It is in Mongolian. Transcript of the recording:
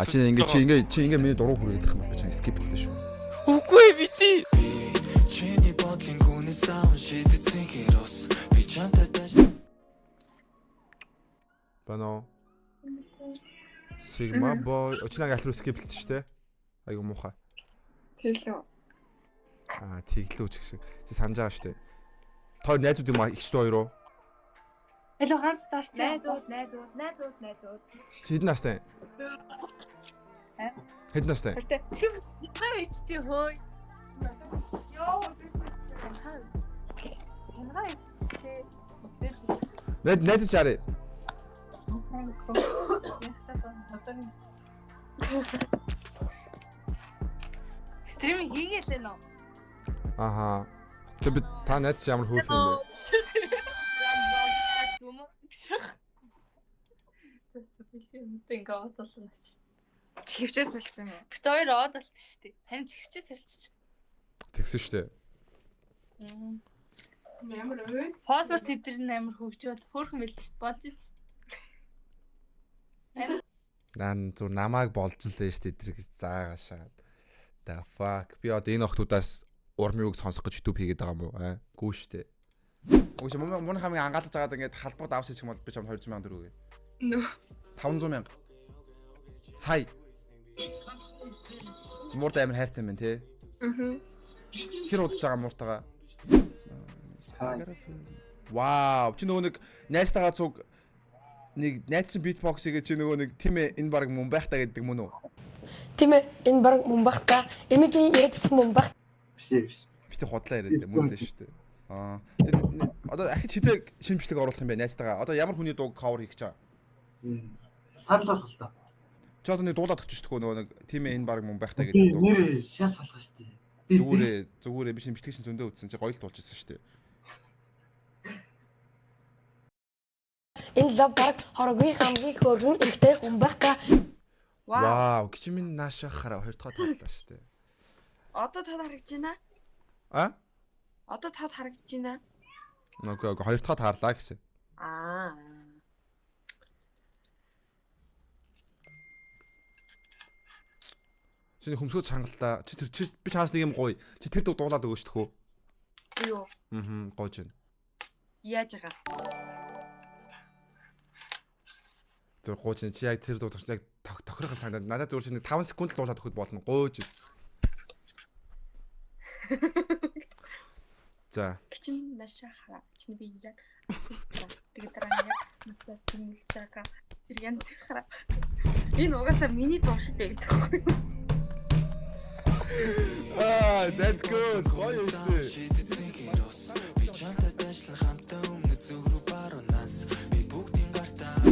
чи ингээ миний дуруу хүрээдэх юм бол би чинь skip хийлээ шүү. Үгүй би чи. Чиний бодлын гүний саун шийдсэн хэрос би чамтай даш. Бано. Sigma boy. Очнаг аль руу skip хийлсэн шүү дээ. Айгу муухай. Тэглүү. Тэглүү ч гэсэн. Чи санаж байгаа шүү дээ. Тоо найзууд юм аа ихч хоёроо. Эло ганц тааш найзууд. Чи хэдэн настай? Хэдэн настай? Хай чи хөөе. Йоо. Найз чараа. Стриминг хийгээл нөө. Аха. Тэг би та найз ямар хөөх юм бэ? Чивчээс болчихсон юм. Бит хоёр од болсон шүү дээ. Харин чивчээс болчих. Тэгсэн шүү дээ. Ямар өвөө? Фолловерс эдэр нь амар хөгжөөл хөөрхөн мэл болж ил шүү дээ. Нан зүр намайг болж л дээ шүү дээ эдэр гэж заагаашаад. The fuck. Би одоо энэ охтуудаас урмын үг сонсох гэж YouTube хийгээд байгаа юм уу? Гүү шүү дээ. Үгүй мөн хамгийн ангаалж байгаад ингээд халбагд авс хийх юм бол би чамд 200,000 төгрөг өгье. Нөө. 500,000. Сая. Мурд амар хайртай юм тий. Хэр удаж байгаа муртагаа? Вау, чи нөгөө нэг найстайгаа цуг нэг найдсан битбоксыг чи нөгөө нэг тийм ээ энэ баг мөн байх та гэдэг мөн үү? Тийм ээ, энэ баг мөн байх та. Эмигийн ярьдсан мөн байх. Биш. Бит худлаа яриад мөн л шүү дээ. Одоо ахиж хизээ шинэ бичлэг оруулах юм бэ найстайгаа. Одоо ямар хүний дуу cover хийх гэж байгаа? Санал болох л та. Чи одоо нэг дуулаад өгч шүү дээ нөгөө нэг тийм ээ энэ баг мөн байх та гэдэг дуу. Нэр шас салах шүү дээ. Зүгүүрээ би шинэ бичлэг шин зөндөө үзсэн чи гоё л дуулчихсан шүү дээ. Энэ лав баг хороггүй хамгийн хөөргөн ихтэй хүн байх та. Вау, гिच минь наашаа хараа хоёр дахь таарлаа шүү дээ. Одоо тод харагдаж байна. Одоо тод харагдаж байна. Нөгөө хоёр дахь таарлаа гэсэн. Чи хөмсгөө чангалаа. Чи би чаас нэг юм гоё. Чи тэр дуулаад өгөөч төхөө. Юу? Гойж байна. Яаж байгаа? Зөв гооч чи яг тэр дуу яг тохирох юм санагдаад надад зөв шинэ 5 секунд л дуулаад өгөхөд болно. Гойж. За. Кичим наша хараа. Чиний би яг тэгээд дараа яг мэдээ тэмүүлж байгаа. Тэр янз хараа. Энэ угаасаа миний дуу шиг байдаг. That's good. Гоё шүү дээ.